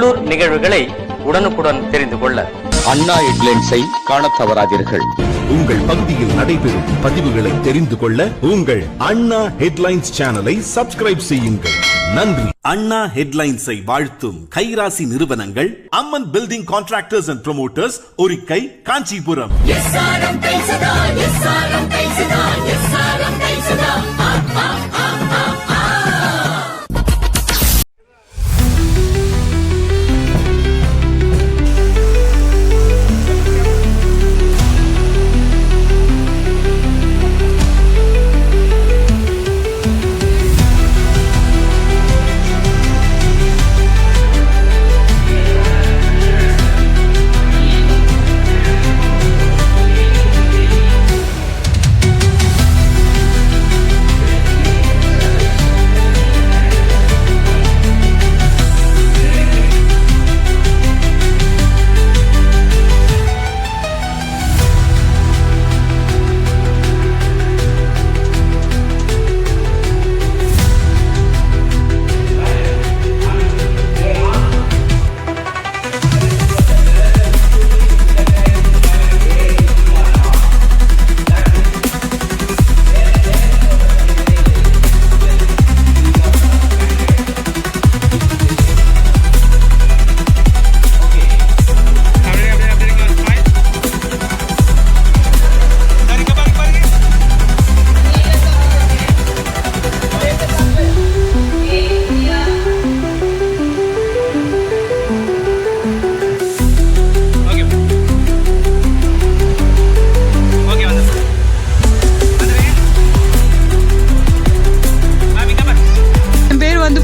உள்ளூர் நிகழ்வுகளை உடனுக்குடன் தெரிந்து கொள்ள அண்ணா ஹெட்லைன்ஸை காணத் தவறாதீர்கள். உங்கள் பகுதியில் நடைபெறும் பதிவுகளை தெரிந்து கொள்ள உங்கள் அண்ணா ஹெட்லைன்ஸ் சேனலை சப்ஸ்கிரைப் செய்யுங்கள். நன்றி. அண்ணா ஹெட்லைன்ஸை வாழ்த்தும் கைராசி நிறுவனங்கள் அம்மன் building contractors and promoters, ஒரிக்கை, Kanchipuram.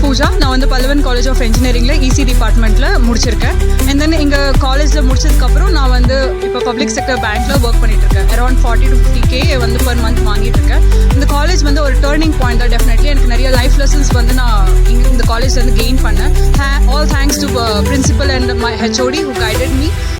Pooja. நான் வந்து பல்லவன் காலேஜ் ஆஃப் இன்ஜினியரிங்கில் இசி டிபார்ட்மெண்ட்டில் முடிச்சிருக்கேன். அண்ட் தென் இங்கே காலேஜில் முடிச்சதுக்கப்புறம் நான் வந்து இப்போ பப்ளிக் செக்டர் பேங்க்கில் ஒர்க் பண்ணிட்டுருக்கேன். அரௌண்ட் 40 to 50K வந்து பர் மந்த் வாங்கிட்டு இருக்கேன். இந்த காலேஜ் வந்து ஒரு டேர்னிங் பாயிண்ட் தான். டெஃபினெட்லி எனக்கு நிறைய லைஃப் லெசன்ஸ் வந்து நான் இந்த காலேஜ்லேருந்து கெயின் பண்ணேன். All thanks to principal and my HOD who guided me.